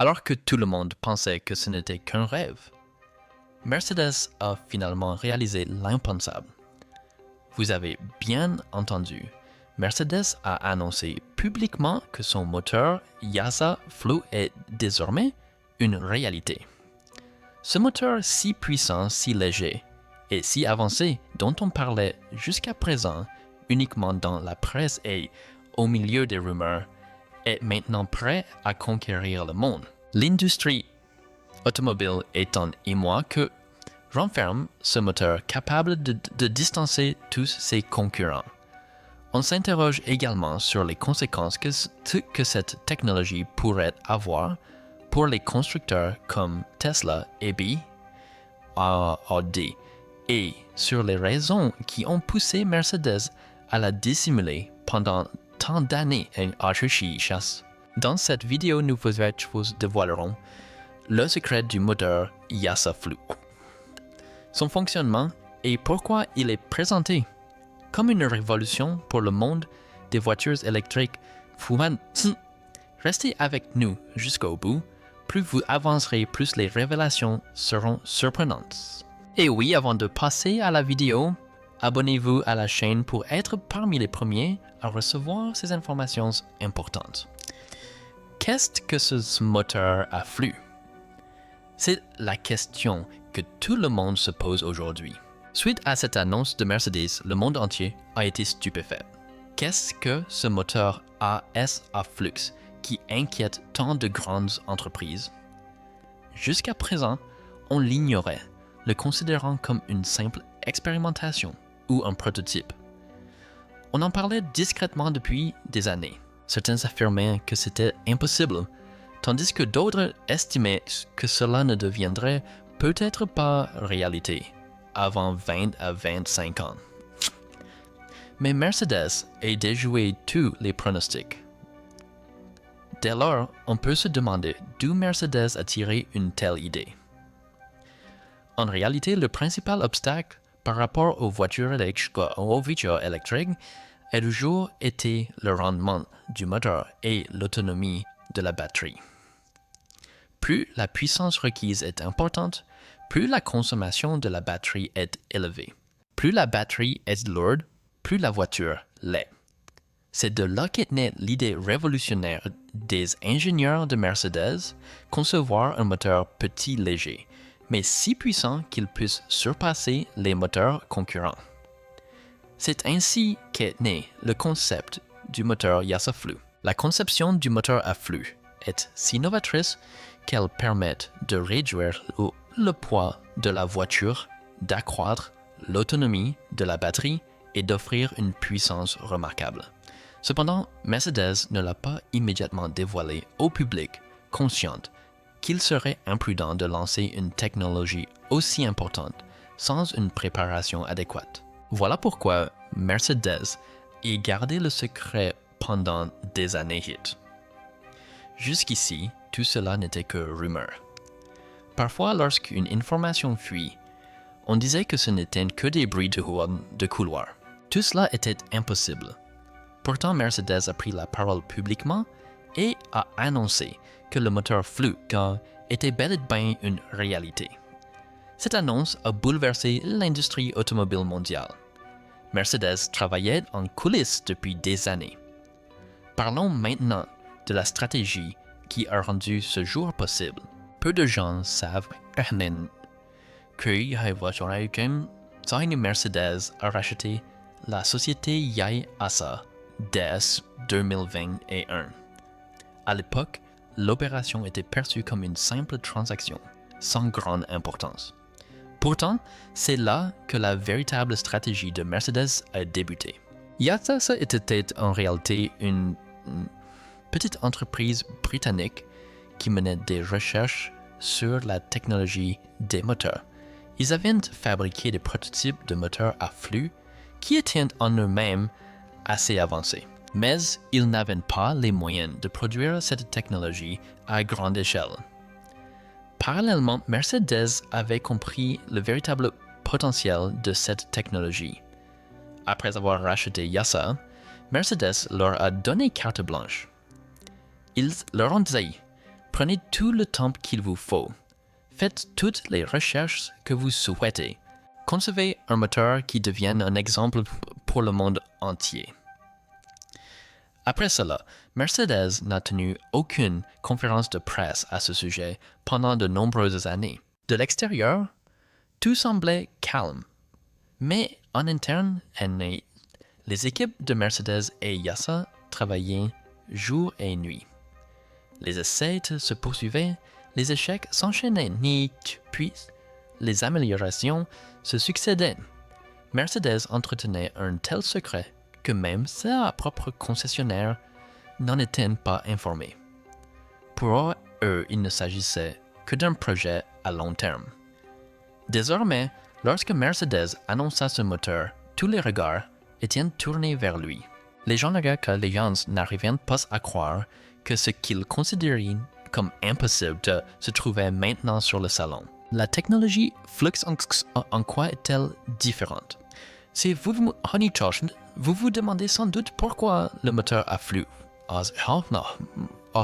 Alors que tout le monde pensait que ce n'était qu'un rêve, Mercedes a finalement réalisé l'impensable. Vous avez bien entendu, Mercedes a annoncé publiquement que son moteur Yasa Flu est désormais une réalité. Ce moteur si puissant, si léger et si avancé dont on parlait jusqu'à présent uniquement dans la presse et au milieu des rumeurs est maintenant prêt à conquérir le monde. L'industrie automobile est en émoi que renferme ce moteur capable de distancer tous ses concurrents. On s'interroge également sur les conséquences que cette technologie pourrait avoir pour les constructeurs comme Tesla, AB, Audi, et sur les raisons qui ont poussé Mercedes à la dissimuler pendant tant d'années à chasse. Dans cette vidéo, nous vous dévoilerons le secret du moteur Yasa Flu, son fonctionnement et pourquoi il est présenté comme une révolution pour le monde des voitures électriques. Restez avec nous jusqu'au bout, plus vous avancerez, plus les révélations seront surprenantes. Et oui, avant de passer à la vidéo, abonnez-vous à la chaîne pour être parmi les premiers à recevoir ces informations importantes. Qu'est-ce que ce moteur à flux? C'est la question que tout le monde se pose aujourd'hui. Suite à cette annonce de Mercedes, le monde entier a été stupéfait. Qu'est-ce que ce moteur AS à flux qui inquiète tant de grandes entreprises? Jusqu'à présent, on l'ignorait, le considérant comme une simple expérimentation ou un prototype. On en parlait discrètement depuis des années. Certains affirmaient que c'était impossible, tandis que d'autres estimaient que cela ne deviendrait peut-être pas réalité avant 20 à 25 ans. Mais Mercedes a déjoué tous les pronostics. Dès lors, on peut se demander d'où Mercedes a tiré une telle idée. En réalité, le principal obstacle par rapport aux voitures électriques a toujours été le rendement du moteur et l'autonomie de la batterie. Plus la puissance requise est importante, plus la consommation de la batterie est élevée. Plus la batterie est lourde, plus la voiture l'est. C'est de là qu'est née l'idée révolutionnaire des ingénieurs de Mercedes concevoir un moteur petit léger, mais si puissant qu'il puisse surpasser les moteurs concurrents. C'est ainsi qu'est né le concept du moteur Yasa Flu. La conception du moteur à flux est si novatrice qu'elle permet de réduire le poids de la voiture, d'accroître l'autonomie de la batterie et d'offrir une puissance remarquable. Cependant, Mercedes ne l'a pas immédiatement dévoilé au public, consciente qu'il serait imprudent de lancer une technologie aussi importante sans une préparation adéquate. Voilà pourquoi Mercedes a gardé le secret pendant des années. Jusqu'ici, tout cela n'était que rumeur. Parfois, lorsqu'une information fuit, on disait que ce n'étaient que des bruits de couloir. Tout cela était impossible. Pourtant, Mercedes a pris la parole publiquement et a annoncé que le moteur flux était bel et bien une réalité. Cette annonce a bouleversé l'industrie automobile mondiale. Mercedes travaillait en coulisses depuis des années. Parlons maintenant de la stratégie qui a rendu ce jour possible. Peu de gens savent que Mercedes a racheté la société Yasa dès 2021. À l'époque, l'opération était perçue comme une simple transaction, sans grande importance. Pourtant, c'est là que la véritable stratégie de Mercedes a débuté. Yasa était en réalité une petite entreprise britannique qui menait des recherches sur la technologie des moteurs. Ils avaient fabriqué des prototypes de moteurs à flux qui étaient en eux-mêmes assez avancés. Mais ils n'avaient pas les moyens de produire cette technologie à grande échelle. Parallèlement, Mercedes avait compris le véritable potentiel de cette technologie. Après avoir racheté Yasa, Mercedes leur a donné carte blanche. Ils leur ont dit Prenez tout le temps qu'il vous faut. Faites toutes les recherches que vous souhaitez. Concevez un moteur qui devienne un exemple pour le monde entier. Après cela, Mercedes n'a tenu aucune conférence de presse à ce sujet pendant de nombreuses années. De l'extérieur, tout semblait calme. Mais en interne, les équipes de Mercedes et Yasa travaillaient jour et nuit. Les essais se poursuivaient, les échecs s'enchaînaient, puis les améliorations se succédaient. Mercedes entretenait un tel secret que même sa propre concessionnaire n'en était pas informée. Pour eux, il ne s'agissait que d'un projet à long terme. Désormais, lorsque Mercedes annonça ce moteur, tous les regards étaient tournés vers lui. Les gens n'arrivaient pas à croire que ce qu'ils considéraient comme impossible se trouvait maintenant sur le salon. La technologie Flux en quoi est-elle différente? Si vous vous demandez sans doute pourquoi le moteur à flux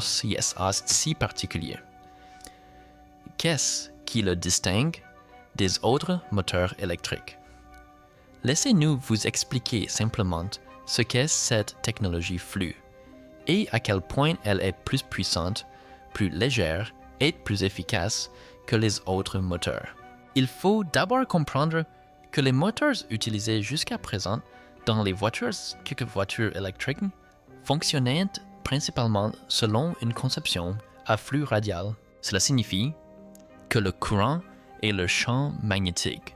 si particulier. Qu'est-ce qui le distingue des autres moteurs électriques? Laissez-nous vous expliquer simplement ce qu'est cette technologie flux et à quel point elle est plus puissante, plus légère et plus efficace que les autres moteurs. Il faut d'abord comprendre que les moteurs utilisés jusqu'à présent dans les quelques voitures électriques fonctionnaient principalement selon une conception à flux radial. Cela signifie que le courant et le champ magnétique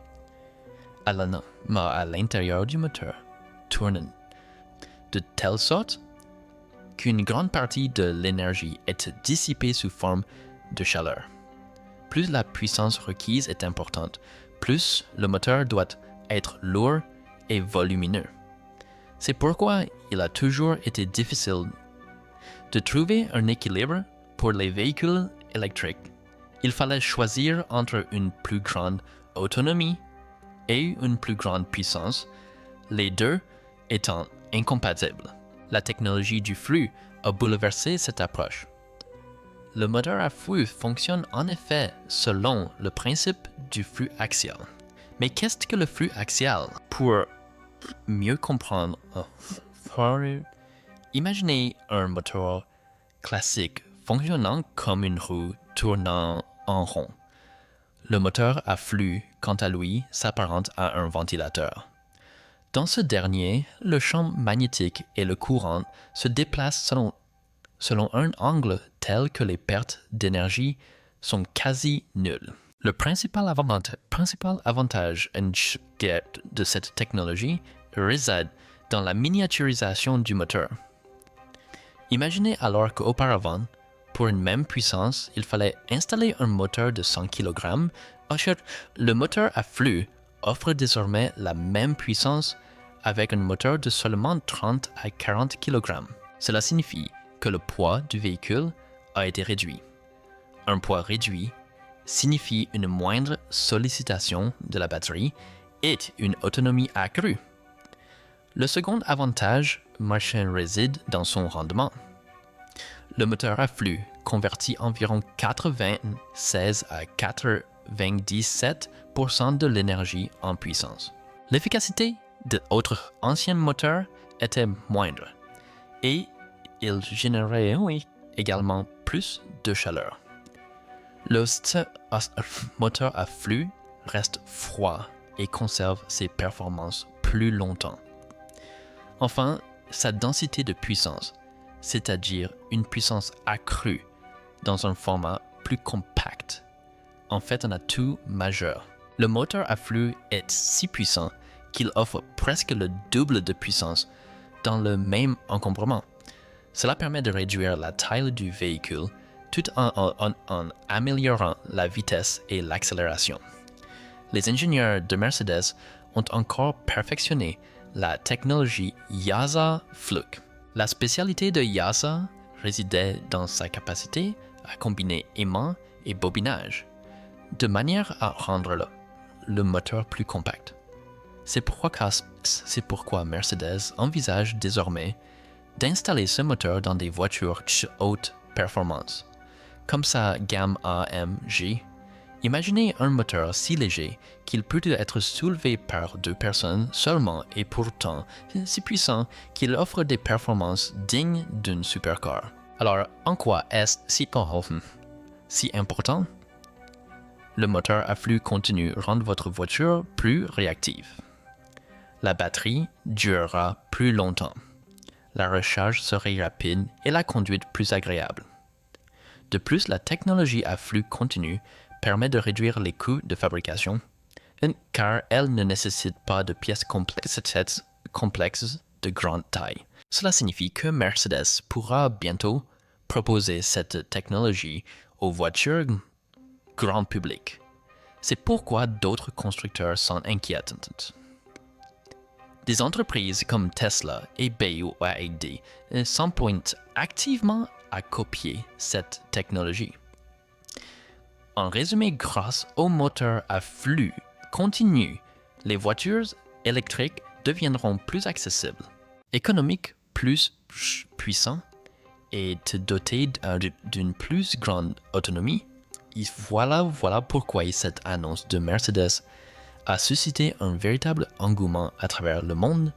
à l'intérieur du moteur tournent de telle sorte qu'une grande partie de l'énergie est dissipée sous forme de chaleur. Plus la puissance requise est importante, plus le moteur doit être lourd et volumineux. C'est pourquoi il a toujours été difficile de trouver un équilibre pour les véhicules électriques. Il fallait choisir entre une plus grande autonomie et une plus grande puissance, les deux étant incompatibles. La technologie du flux a bouleversé cette approche. Le moteur à flux fonctionne en effet selon le principe du flux axial. Mais qu'est-ce que le flux axial? Pour mieux comprendre, imaginez un moteur classique fonctionnant comme une roue tournant en rond. Le moteur à flux, quant à lui, s'apparente à un ventilateur. Dans ce dernier, le champ magnétique et le courant se déplacent selon un angle tel que les pertes d'énergie sont quasi nulles. Le principal avantage de cette technologie réside dans la miniaturisation du moteur. Imaginez alors qu'auparavant, pour une même puissance, il fallait installer un moteur de 100 kg. Le moteur à flux offre désormais la même puissance avec un moteur de seulement 30 à 40 kg. Cela signifie que le poids du véhicule a été réduit. Un poids réduit signifie une moindre sollicitation de la batterie et une autonomie accrue. Le second avantage réside dans son rendement. Le moteur à flux convertit environ 96 à 97% de l'énergie en puissance. L'efficacité d'autres anciens moteurs était moindre et il générait également plus de chaleur. Le moteur à flux reste froid et conserve ses performances plus longtemps. Enfin, sa densité de puissance, c'est-à-dire une puissance accrue dans un format plus compact, en fait un atout majeur. Le moteur à flux est si puissant qu'il offre presque le double de puissance dans le même encombrement. Cela permet de réduire la taille du véhicule tout en améliorant la vitesse et l'accélération. Les ingénieurs de Mercedes ont encore perfectionné la technologie Yasa Flux. La spécialité de Yasa résidait dans sa capacité à combiner aimant et bobinage, de manière à rendre le moteur plus compact. C'est pourquoi Mercedes envisage désormais d'installer ce moteur dans des voitures haute performance, comme sa gamme AMG. Imaginez un moteur si léger qu'il peut être soulevé par 2 personnes seulement et pourtant si puissant qu'il offre des performances dignes d'une supercar. Alors, en quoi est-ce si important? Le moteur à flux continu rend votre voiture plus réactive. La batterie durera plus longtemps. La recharge serait rapide et la conduite plus agréable. De plus, la technologie à flux continu permet de réduire les coûts de fabrication, car elle ne nécessite pas de pièces complexes de grande taille. Cela signifie que Mercedes pourra bientôt proposer cette technologie aux voitures grand public. C'est pourquoi d'autres constructeurs sont inquiets. Des entreprises comme Tesla et BYD s'emploient activement à copier cette technologie. En résumé, grâce au moteur à flux continu, les voitures électriques deviendront plus accessibles, économiques, plus puissantes et dotées d'une plus grande autonomie. Et voilà pourquoi cette annonce de Mercedes a suscité un véritable engouement à travers le monde,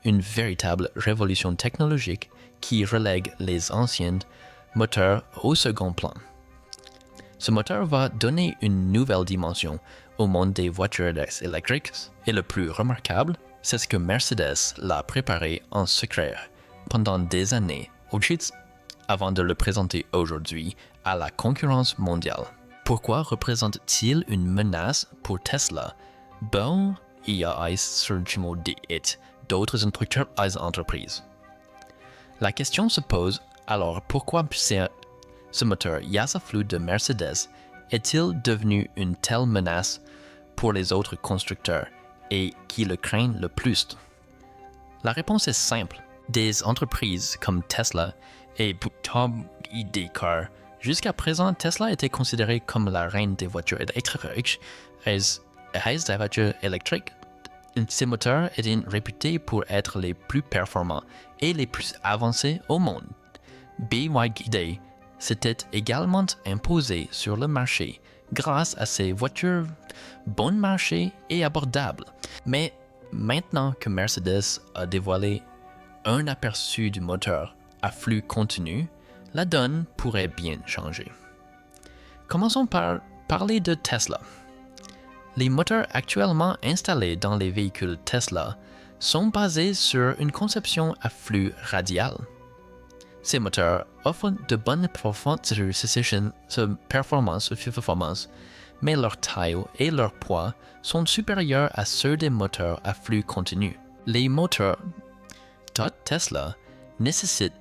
une véritable révolution technologique qui relègue les anciens moteurs au second plan. Ce moteur va donner une nouvelle dimension au monde des voitures électriques et le plus remarquable, c'est ce que Mercedes l'a préparé en secret pendant des années avant de le présenter aujourd'hui à la concurrence mondiale. Pourquoi représente-t-il une menace pour Tesla? Bon, il y a d'autres entreprises. La question se pose alors pourquoi ce moteur Yasaflu de Mercedes est-il devenu une telle menace pour les autres constructeurs et qui le craignent le plus? La réponse est simple. Des entreprises comme Tesla et BYD car jusqu'à présent, Tesla était considérée comme la reine des voitures électriques. Ces moteurs étaient réputés pour être les plus performants et les plus avancés au monde. BYD s'était également imposé sur le marché grâce à ses voitures bon marché et abordables. Mais maintenant que Mercedes a dévoilé un aperçu du moteur à flux continu, la donne pourrait bien changer. Commençons par parler de Tesla. Les moteurs actuellement installés dans les véhicules Tesla sont basés sur une conception à flux radial. Ces moteurs offrent de bonnes performances, mais leur taille et leur poids sont supérieurs à ceux des moteurs à flux continu. Les moteurs Tesla nécessitent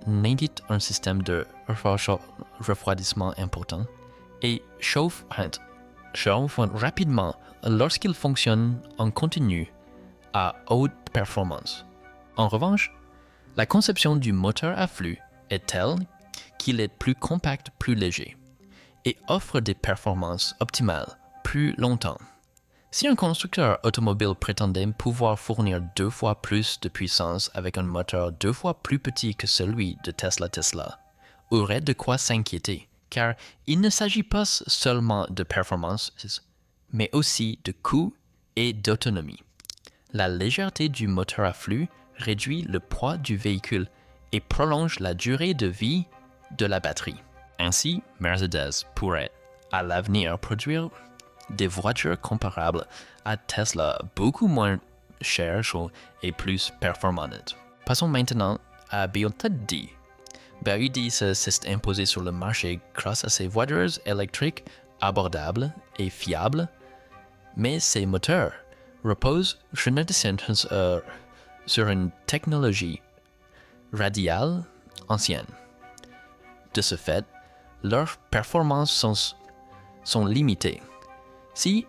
un système de refroidissement important et chauffent rapidement lorsqu'ils fonctionnent en continu à haute performance. En revanche, la conception du moteur à flux est telle qu'il est plus compact, plus léger, et offre des performances optimales plus longtemps. Si un constructeur automobile prétendait pouvoir fournir 2 fois plus de puissance avec un moteur 2 fois plus petit que celui de Tesla aurait de quoi s'inquiéter, car il ne s'agit pas seulement de performance, mais aussi de coût et d'autonomie. La légèreté du moteur à flux réduit le poids du véhicule et prolonge la durée de vie de la batterie. Ainsi, Mercedes pourrait, à l'avenir, produire des voitures comparables à Tesla beaucoup moins chères et plus performantes. Passons maintenant à BYD. BYD s'est imposé sur le marché grâce à ses voitures électriques abordables et fiables, mais ses moteurs reposent sur une technologie radiale ancienne. De ce fait, leurs performances sont limitées. Si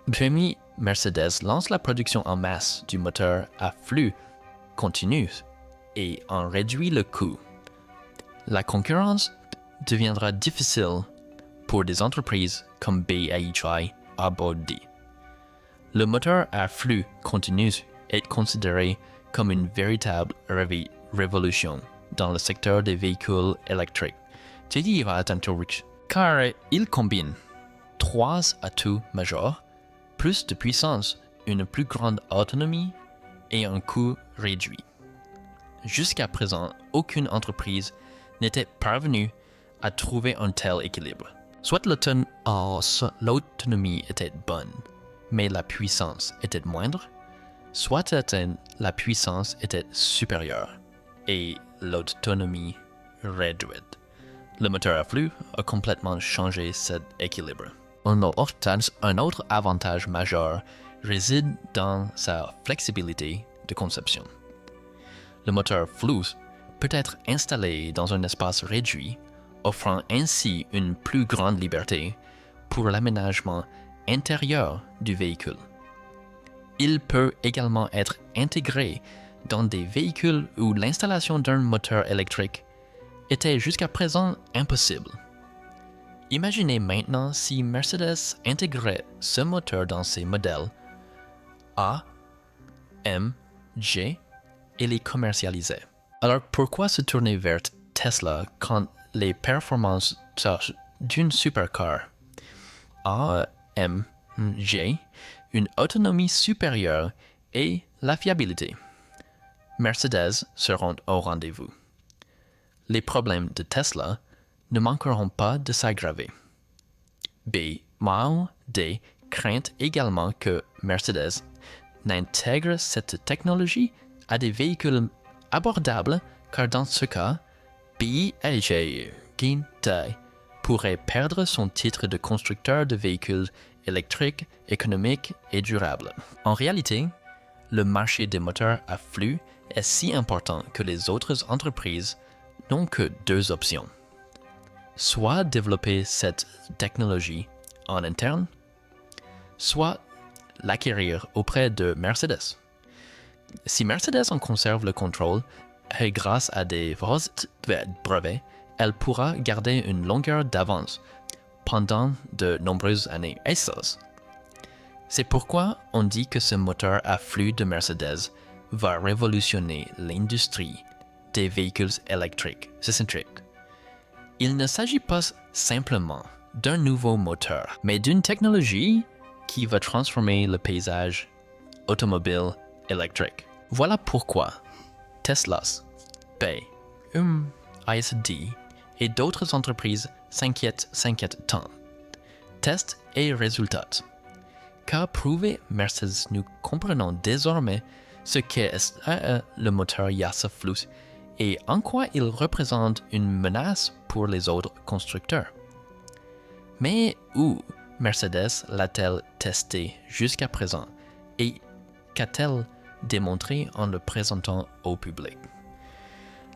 Mercedes lance la production en masse du moteur à flux continu et en réduit le coût, la concurrence deviendra difficile pour des entreprises comme BYD. Le moteur à flux continu est considéré comme une véritable révolution dans le secteur des véhicules électriques. car il combine 3 atouts majeurs, plus de puissance, une plus grande autonomie et un coût réduit. Jusqu'à présent, aucune entreprise n'était parvenue à trouver un tel équilibre. Soit l'autonomie était bonne, mais la puissance était moindre, soit la puissance était supérieure et l'autonomie réduite. Le moteur à flux a complètement changé cet équilibre. Un autre avantage majeur réside dans sa flexibilité de conception. Le moteur flux peut être installé dans un espace réduit, offrant ainsi une plus grande liberté pour l'aménagement intérieur du véhicule. Il peut également être intégré dans des véhicules où l'installation d'un moteur électrique était jusqu'à présent impossible. Imaginez maintenant si Mercedes intégrait ce moteur dans ses modèles A, M, G et les commercialisait. Alors pourquoi se tourner vers Tesla quand les performances d'une supercar A, M, G, une autonomie supérieure et la fiabilité? Mercedes seront au rendez-vous. Les problèmes de Tesla ne manqueront pas de s'aggraver. B. Mao D. craint également que Mercedes n'intègre cette technologie à des véhicules abordables, car dans ce cas, BYD pourrait perdre son titre de constructeur de véhicules électriques, économiques et durables. En réalité, le marché des moteurs à flux est si important que les autres entreprises n'ont que 2 options. Soit développer cette technologie en interne, soit l'acquérir auprès de Mercedes. Si Mercedes en conserve le contrôle, et grâce à des brevets, elle pourra garder une longueur d'avance pendant de nombreuses années. C'est pourquoi on dit que ce moteur à flux de Mercedes va révolutionner l'industrie des véhicules électriques. Il ne s'agit pas simplement d'un nouveau moteur, mais d'une technologie qui va transformer le paysage automobile électrique. Voilà pourquoi Tesla, ISD et d'autres entreprises s'inquiètent tant. Tests et résultats. Qu'a prouvé Mercedes, nous comprenons désormais ce qu'est le moteur YASA Flux et en quoi il représente une menace pour les autres constructeurs. Mais où Mercedes l'a-t-elle testé jusqu'à présent et qu'a-t-elle démontré en le présentant au public?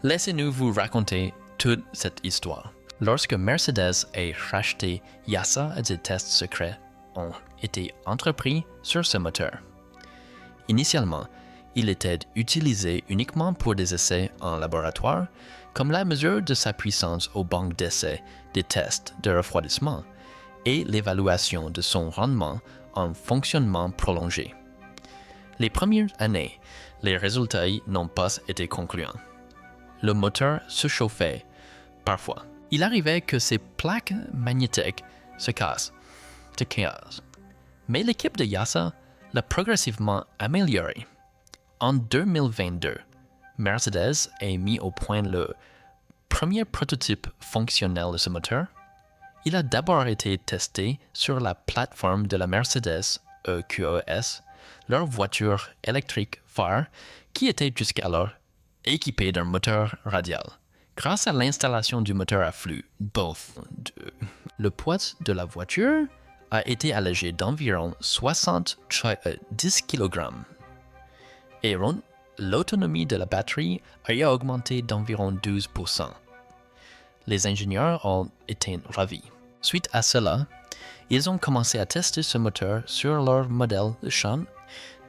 Laissez-nous vous raconter toute cette histoire. Lorsque Mercedes a racheté YASA, des tests secrets ont été entrepris sur ce moteur. Initialement, il était utilisé uniquement pour des essais en laboratoire, comme la mesure de sa puissance aux banques d'essais des tests de refroidissement et l'évaluation de son rendement en fonctionnement prolongé. Les premières années, les résultats n'ont pas été concluants. Le moteur se chauffait parfois. Il arrivait que ses plaques magnétiques se cassent. Mais l'équipe de YASA l'a progressivement amélioré. En 2022, Mercedes a mis au point le premier prototype fonctionnel de ce moteur. Il a d'abord été testé sur la plateforme de la Mercedes EQS, leur voiture électrique phare qui était jusqu'alors équipée d'un moteur radial. Grâce à l'installation du moteur à flux, le poids de la voiture a été allégé d'environ 10 kg. Et l'autonomie de la batterie a augmenté d'environ 12%. Les ingénieurs ont été ravis. Suite à cela, ils ont commencé à tester ce moteur sur leur modèle de champ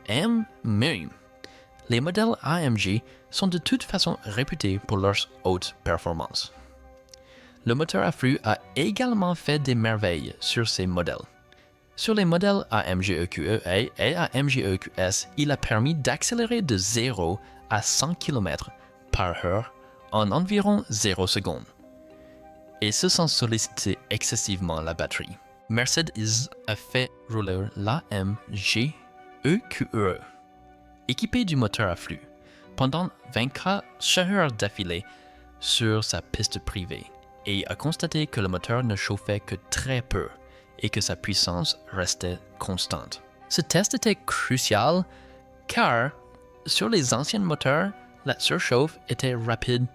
M-MU. Les modèles AMG sont de toute façon réputés pour leurs hautes performances. Le moteur à flux a également fait des merveilles sur ces modèles. Sur les modèles AMG EQE et AMG EQS, il a permis d'accélérer de 0 à 100 km/h en environ 0 secondes. et se sont sollicité excessivement la batterie. Mercedes a fait rouler l'AMG EQE, équipé du moteur à flux, pendant 24 heures d'affilée sur sa piste privée et a constaté que le moteur ne chauffait que très peu et que sa puissance restait constante. Ce test était crucial car sur les anciens moteurs, la surchauffe était rapide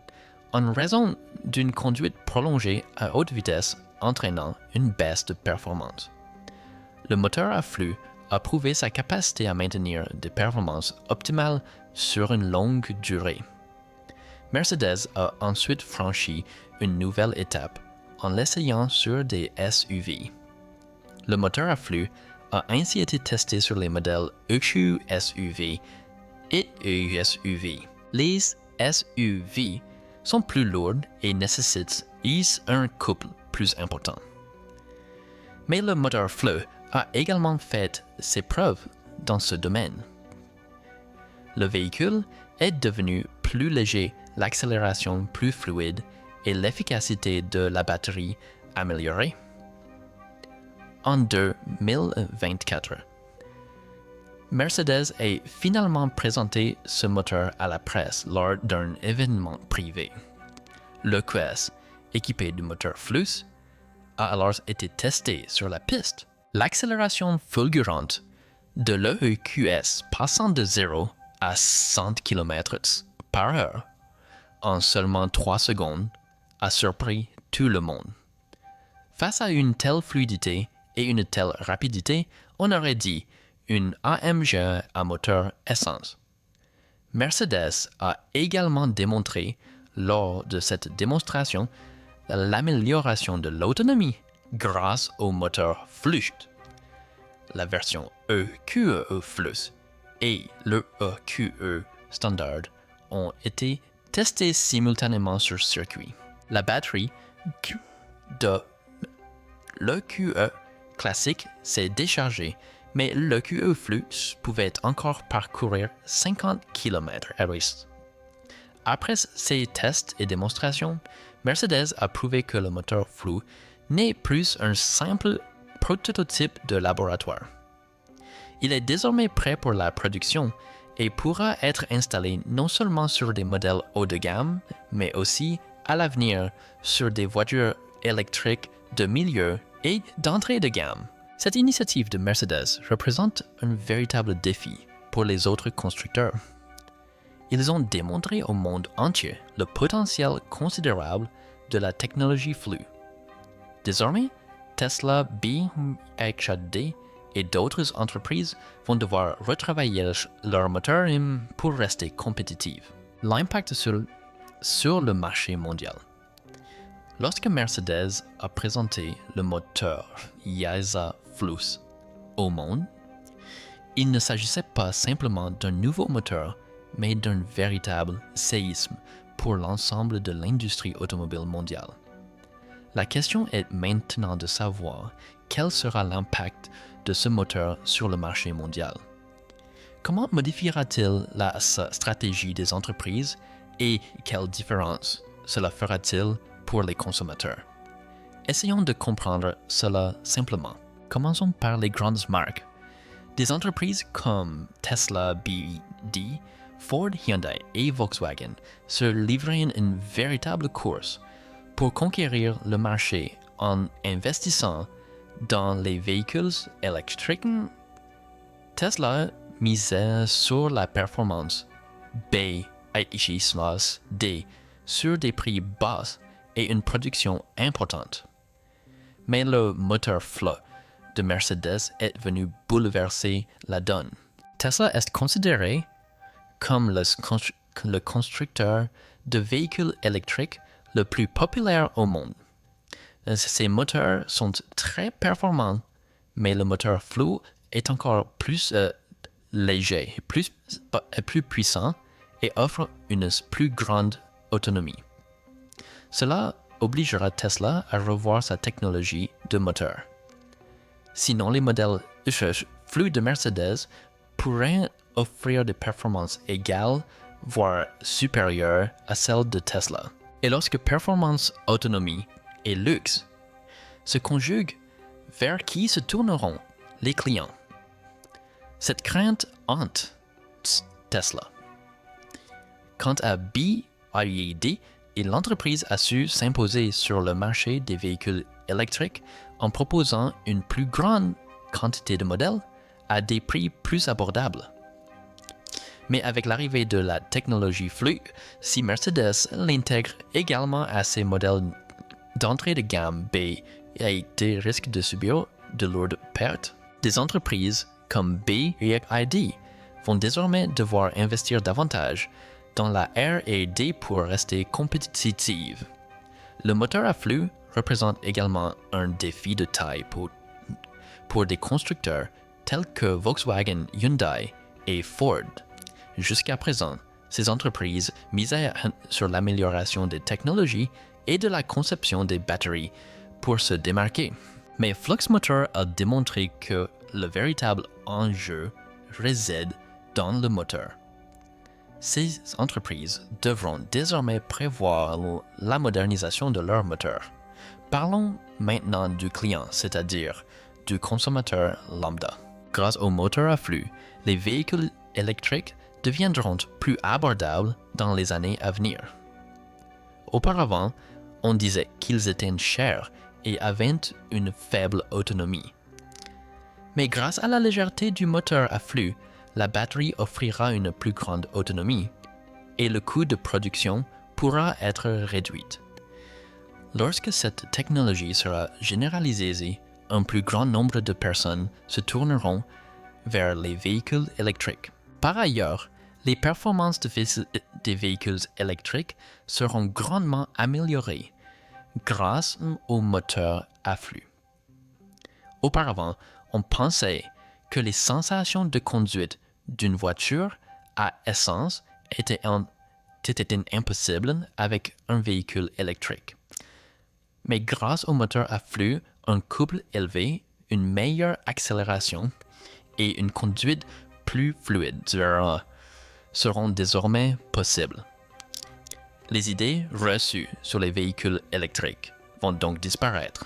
en raison d'une conduite prolongée à haute vitesse entraînant une baisse de performance. Le moteur à flux a prouvé sa capacité à maintenir des performances optimales sur une longue durée. Mercedes a ensuite franchi une nouvelle étape en l'essayant sur des SUV. Le moteur à flux a ainsi été testé sur les modèles EQ SUV et EUSUV. Les SUV sont plus lourdes et nécessitent un couple plus important. Mais le moteur flux a également fait ses preuves dans ce domaine. Le véhicule est devenu plus léger, l'accélération plus fluide et l'efficacité de la batterie améliorée. En 2024, Mercedes a finalement présenté ce moteur à la presse lors d'un événement privé. L'EQS, équipé du moteur Flux, a alors été testé sur la piste. L'accélération fulgurante de l'EQS passant de 0 à 100 km/h en seulement 3 secondes a surpris tout le monde. Face à une telle fluidité et une telle rapidité, on aurait dit une AMG à moteur essence. Mercedes a également démontré lors de cette démonstration l'amélioration de l'autonomie grâce au moteur Flux. La version EQE Flux et le EQE Standard ont été testés simultanément sur circuit. La batterie de l'EQE classique s'est déchargée, mais l'EQE Flux pouvait encore parcourir 50 km/h. Après ces tests et démonstrations, Mercedes a prouvé que le moteur Flux n'est plus un simple prototype de laboratoire. Il est désormais prêt pour la production et pourra être installé non seulement sur des modèles haut de gamme, mais aussi à l'avenir sur des voitures électriques de milieu et d'entrée de gamme. Cette initiative de Mercedes représente un véritable défi pour les autres constructeurs. Ils ont démontré au monde entier le potentiel considérable de la technologie Flux. Désormais, Tesla, BYD et d'autres entreprises vont devoir retravailler leur moteur pour rester compétitives. L'impact sur le marché mondial. Lorsque Mercedes a présenté le moteur YASA Flux au monde, il ne s'agissait pas simplement d'un nouveau moteur, mais d'un véritable séisme pour l'ensemble de l'industrie automobile mondiale. La question est maintenant de savoir quel sera l'impact de ce moteur sur le marché mondial. Comment modifiera-t-il la stratégie des entreprises et quelle différence cela fera-t-il pour les consommateurs? Essayons de comprendre cela simplement. Commençons par les grandes marques. Des entreprises comme Tesla, BYD, Ford, Hyundai et Volkswagen se livraient une véritable course pour conquérir le marché en investissant dans les véhicules électriques. Tesla misait sur la performance, B D sur des prix bas et une production importante. Mais le moteur Flux de Mercedes est venu bouleverser la donne. Tesla est considéré comme le constructeur de véhicules électriques le plus populaire au monde. Ces moteurs sont très performants, mais le moteur Flux est encore plus léger, plus puissant et offre une plus grande autonomie. Cela obligera Tesla à revoir sa technologie de moteur. Sinon, les modèles Flux de Mercedes pourraient offrir des performances égales, voire supérieures à celles de Tesla. Et lorsque performance, autonomie et luxe se conjuguent, vers qui se tourneront les clients? Cette crainte hante Tesla. Quant à BYD, l'entreprise a su s'imposer sur le marché des véhicules électriques en proposant une plus grande quantité de modèles à des prix plus abordables. Mais avec l'arrivée de la technologie Flux, si Mercedes l'intègre également à ses modèles d'entrée de gamme B et des risques de subir de lourdes pertes, des entreprises comme BYD vont désormais devoir investir davantage dans la R&D pour rester compétitive. Le moteur à flux représente également un défi de taille pour des constructeurs tels que Volkswagen, Hyundai et Ford. Jusqu'à présent, ces entreprises misaient sur l'amélioration des technologies et de la conception des batteries pour se démarquer. Mais Flux Motor a démontré que le véritable enjeu réside dans le moteur. Ces entreprises devront désormais prévoir la modernisation de leur moteur. Parlons maintenant du client, c'est-à-dire du consommateur lambda. Grâce au moteur à flux, les véhicules électriques deviendront plus abordables dans les années à venir. Auparavant, on disait qu'ils étaient chers et avaient une faible autonomie. Mais grâce à la légèreté du moteur à flux, la batterie offrira une plus grande autonomie et le coût de production pourra être réduit. Lorsque cette technologie sera généralisée, un plus grand nombre de personnes se tourneront vers les véhicules électriques. Par ailleurs, les performances des véhicules électriques seront grandement améliorées grâce au moteur à flux. Auparavant, on pensait que les sensations de conduite d'une voiture à essence étaient impossibles avec un véhicule électrique. Mais grâce au moteur à flux, un couple élevé, une meilleure accélération et une conduite plus fluide seront désormais possibles. Les idées reçues sur les véhicules électriques vont donc disparaître.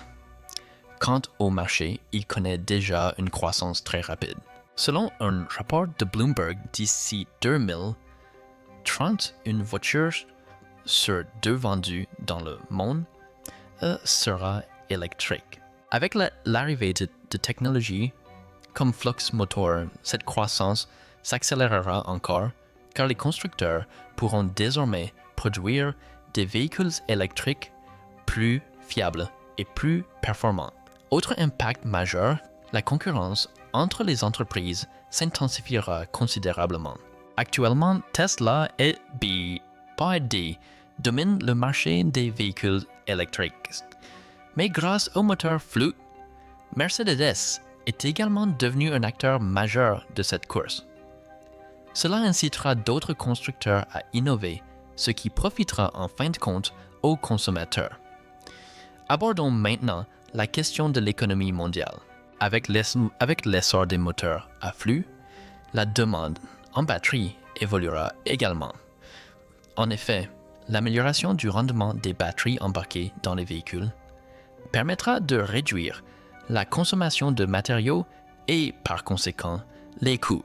Quant au marché, il connaît déjà une croissance très rapide. Selon un rapport de Bloomberg, d'ici 2030, une voiture sur 2 vendue dans le monde sera électrique. Avec l'arrivée de technologies comme Flux Motor, cette croissance s'accélérera encore car les constructeurs pourront désormais produire des véhicules électriques plus fiables et plus performants. Autre impact majeur, la concurrence entre les entreprises s'intensifiera considérablement. Actuellement, Tesla et BYD dominent le marché des véhicules électriques. Mais grâce au moteur flux, Mercedes est également devenu un acteur majeur de cette course. Cela incitera d'autres constructeurs à innover, ce qui profitera en fin de compte aux consommateurs. Abordons maintenant la question de l'économie mondiale. Avec l'essor des moteurs à flux, la demande en batterie évoluera également. En effet, l'amélioration du rendement des batteries embarquées dans les véhicules permettra de réduire la consommation de matériaux et, par conséquent, les coûts.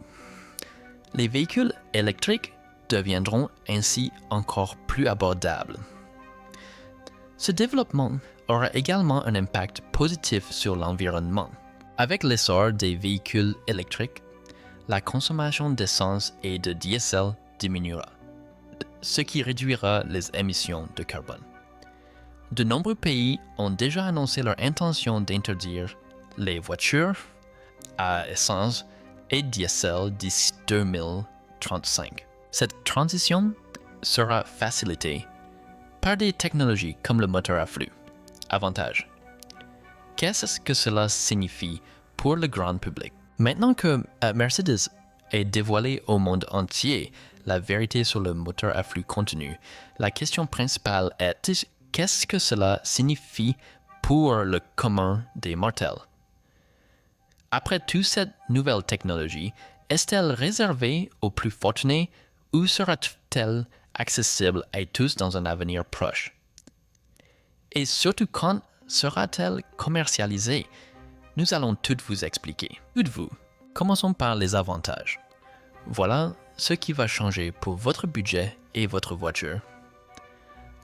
Les véhicules électriques deviendront ainsi encore plus abordables. Ce développement aura également un impact positif sur l'environnement. Avec l'essor des véhicules électriques, la consommation d'essence et de diesel diminuera, ce qui réduira les émissions de carbone. De nombreux pays ont déjà annoncé leur intention d'interdire les voitures à essence et diesel d'ici 2035. Cette transition sera facilitée par des technologies comme le moteur à flux. Avantage. Qu'est-ce que cela signifie pour le grand public? Maintenant que Mercedes a dévoilé au monde entier la vérité sur le moteur à flux continu, la question principale est qu'est-ce que cela signifie pour le commun des mortels? Après toute cette nouvelle technologie, est-elle réservée aux plus fortunés ou sera-t-elle accessible à tous dans un avenir proche? Et surtout, quand sera-t-elle commercialisée? Nous allons tout vous expliquer. Dites-vous, commençons par les avantages. Voilà ce qui va changer pour votre budget et votre voiture.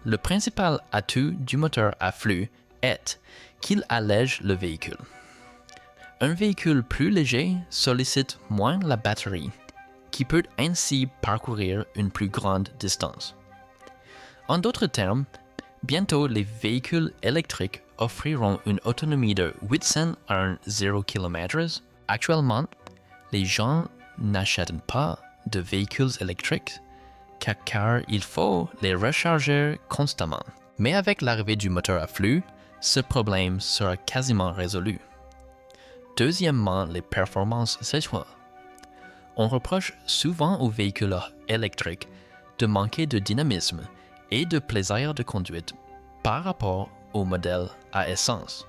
Le principal atout du moteur à flux est qu'il allège le véhicule. Un véhicule plus léger sollicite moins la batterie, qui peut ainsi parcourir une plus grande distance. En d'autres termes, bientôt les véhicules électriques offriront une autonomie de 800 à 0 km. Actuellement, les gens n'achètent pas de véhicules électriques car il faut les recharger constamment. Mais avec l'arrivée du moteur à flux, ce problème sera quasiment résolu. Deuxièmement, les performances cette fois. On reproche souvent aux véhicules électriques de manquer de dynamisme et de plaisir de conduite par rapport au modèle à essence.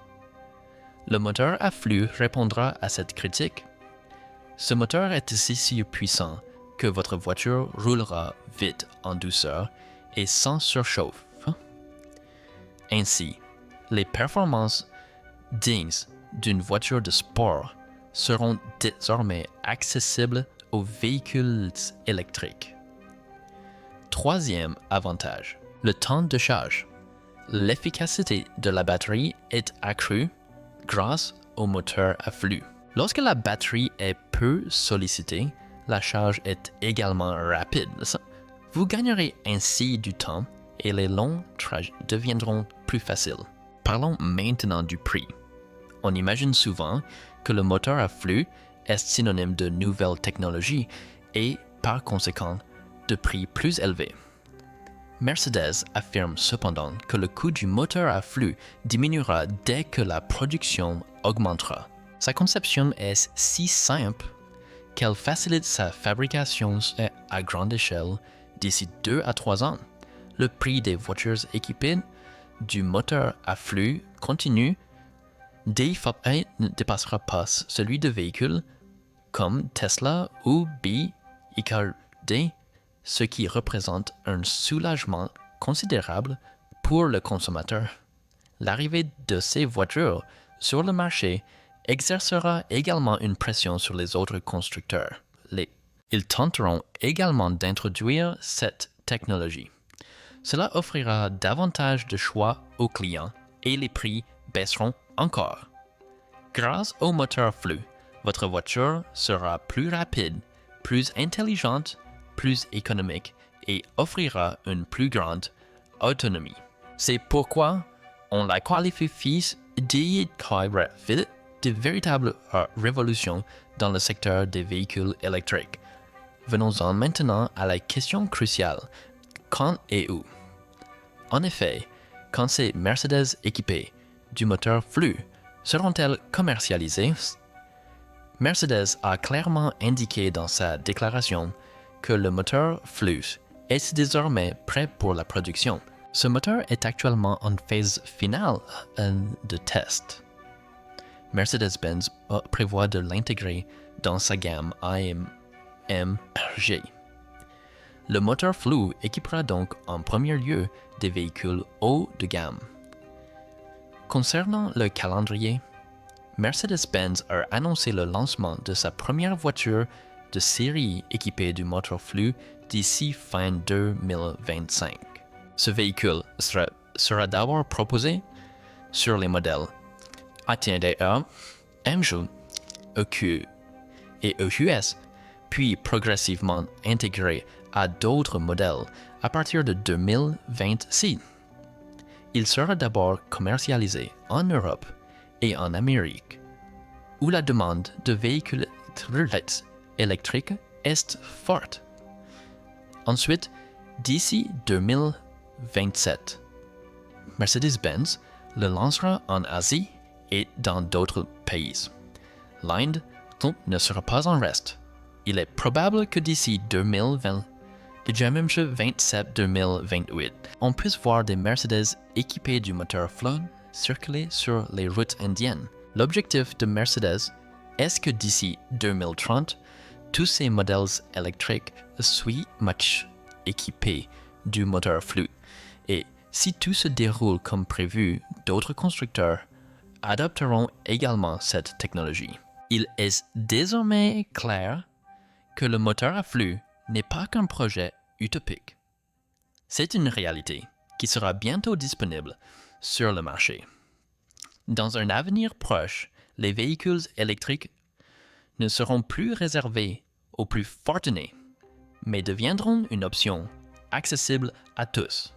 Le moteur à flux répondra à cette critique. Ce moteur est si puissant que votre voiture roulera vite en douceur et sans surchauffe. Ainsi, les performances dignes d'une voiture de sport seront désormais accessibles aux véhicules électriques. Troisième avantage, le temps de charge. L'efficacité de la batterie est accrue grâce au moteur à flux. Lorsque la batterie est peu sollicitée, la charge est également rapide. Vous gagnerez ainsi du temps et les longs trajets deviendront plus faciles. Parlons maintenant du prix. On imagine souvent que le moteur à flux est synonyme de nouvelles technologies et, par conséquent, de prix plus élevés. Mercedes affirme cependant que le coût du moteur à flux diminuera dès que la production augmentera. Sa conception est si simple qu'elle facilite sa fabrication à grande échelle d'ici 2 à 3 ans. Le prix des voitures équipées du moteur à flux continu ne dépassera pas celui de véhicules comme Tesla ou BYD, ce qui représente un soulagement considérable pour le consommateur. L'arrivée de ces voitures sur le marché exercera également une pression sur les autres constructeurs. Ils tenteront également d'introduire cette technologie. Cela offrira davantage de choix aux clients et les prix baisseront encore. Grâce au moteur flux, votre voiture sera plus rapide, plus intelligente, plus économique et offrira une plus grande autonomie. C'est pourquoi on la qualifie de véritable révolution dans le secteur des véhicules électriques. Venons-en maintenant à la question cruciale, quand et où? En effet, quand ces Mercedes équipées du moteur flux seront-elles commercialisées? Mercedes a clairement indiqué dans sa déclaration que le moteur flux est désormais prêt pour la production. Ce moteur est actuellement en phase finale de test. Mercedes-Benz prévoit de l'intégrer dans sa gamme AMG. Le moteur flux équipera donc en premier lieu des véhicules haut de gamme. Concernant le calendrier, Mercedes-Benz a annoncé le lancement de sa première voiture de série équipée du moteur flux d'ici fin 2025. Ce véhicule sera d'abord proposé sur les modèles ATR, MG, EQ et EQS, puis progressivement intégré à d'autres modèles à partir de 2026. Il sera d'abord commercialisé en Europe et en Amérique, où la demande de véhicules électriques est forte. Ensuite, d'ici 2027, Mercedes-Benz le lancera en Asie et dans d'autres pays. L'Inde ne sera pas en reste. Il est probable que d'ici 2027-2028, on puisse voir des Mercedes équipés du moteur flux circuler sur les routes indiennes. L'objectif de Mercedes est que d'ici 2030, tous ces modèles électriques soient équipés du moteur flux. Et Si tout se déroule comme prévu, d'autres constructeurs adopteront également cette technologie. Il est désormais clair que le moteur à flux n'est pas qu'un projet utopique. C'est une réalité qui sera bientôt disponible sur le marché. Dans un avenir proche, les véhicules électriques ne seront plus réservés aux plus fortunés, mais deviendront une option accessible à tous.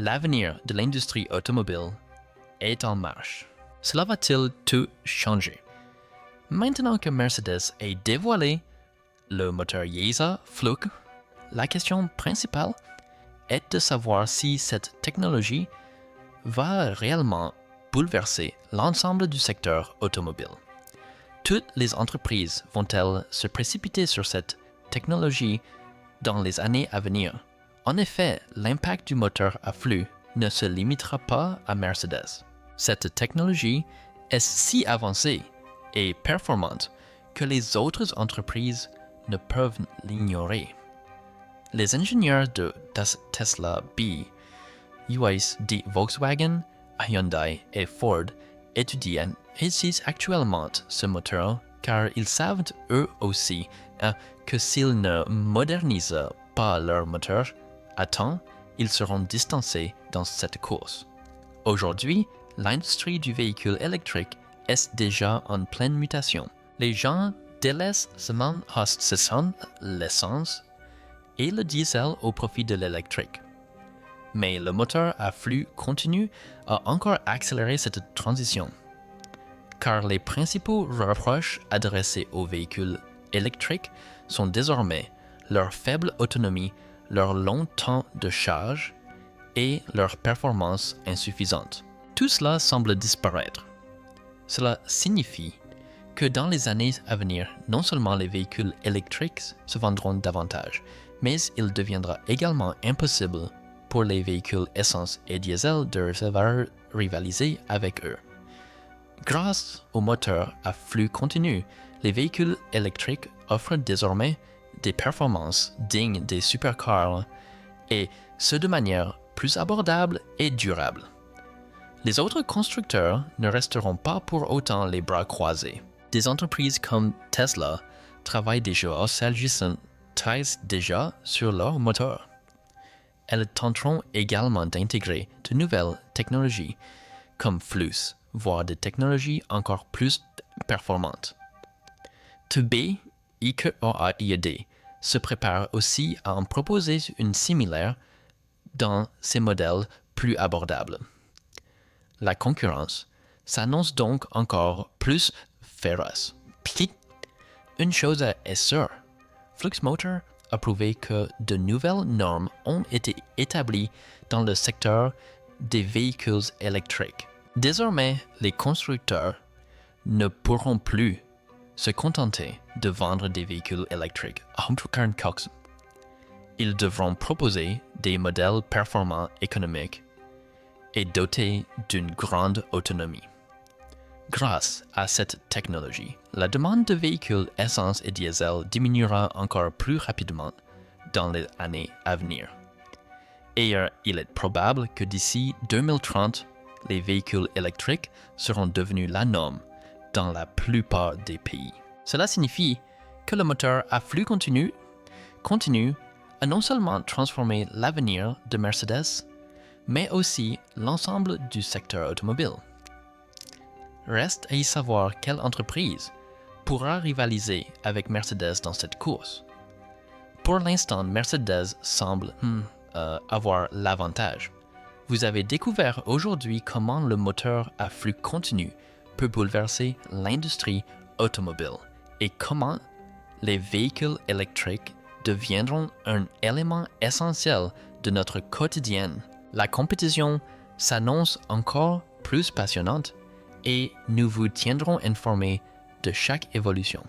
L'avenir de l'industrie automobile est en marche. Cela va-t-il tout changer? Maintenant que Mercedes a dévoilé le moteur IESA Flux, la question principale est de savoir si cette technologie va réellement bouleverser l'ensemble du secteur automobile. Toutes les entreprises vont-elles se précipiter sur cette technologie dans les années à venir? En effet, l'impact du moteur à flux ne se limitera pas à Mercedes. Cette technologie est si avancée et performante que les autres entreprises ne peuvent l'ignorer. Les ingénieurs de Tesla B, UIS, Volkswagen, Hyundai et Ford étudient actuellement ce moteur car ils savent eux aussi que s'ils ne modernisent pas leur moteur à temps, ils seront distancés dans cette course. Aujourd'hui, l'industrie du véhicule électrique est déjà en pleine mutation. Les gens délaissent l'essence et le diesel au profit de l'électrique. Mais le moteur à flux continu a encore accéléré cette transition, car les principaux reproches adressés aux véhicules électriques sont désormais leur faible autonomie, leur long temps de charge et leur performance insuffisante. Tout cela semble disparaître. Cela signifie que dans les années à venir, non seulement les véhicules électriques se vendront davantage, mais il deviendra également impossible pour les véhicules essence et diesel de savoir rivaliser avec eux. Grâce aux moteurs à flux continu, les véhicules électriques offrent désormais des performances dignes des supercars et ce de manière plus abordable et durable. Les autres constructeurs ne resteront pas pour autant les bras croisés. Des entreprises comme Tesla travaillent déjà sur leur moteur. Elles tenteront également d'intégrer de nouvelles technologies comme flux, voire des technologies encore plus performantes. TB, IKEA se prépare aussi à en proposer une similaire dans ses modèles plus abordables. La concurrence s'annonce donc encore plus féroce. Une chose est sûre, Flux Motor a prouvé que de nouvelles normes ont été établies dans le secteur des véhicules électriques. Désormais, les constructeurs ne pourront plus se contenter de vendre des véhicules électriques à Hunter Cox. Ils devront proposer des modèles performants économiques et dotés d'une grande autonomie. Grâce à cette technologie, la demande de véhicules essence et diesel diminuera encore plus rapidement dans les années à venir. Et il est probable que d'ici 2030, les véhicules électriques seront devenus la norme dans la plupart des pays. Cela signifie que le moteur à flux continu a non seulement transformé l'avenir de Mercedes, mais aussi l'ensemble du secteur automobile. Reste à y savoir quelle entreprise pourra rivaliser avec Mercedes dans cette course. Pour l'instant, Mercedes semble avoir l'avantage. Vous avez découvert aujourd'hui comment le moteur à flux continu peut bouleverser l'industrie automobile et comment les véhicules électriques deviendront un élément essentiel de notre quotidien. La compétition s'annonce encore plus passionnante et nous vous tiendrons informés de chaque évolution.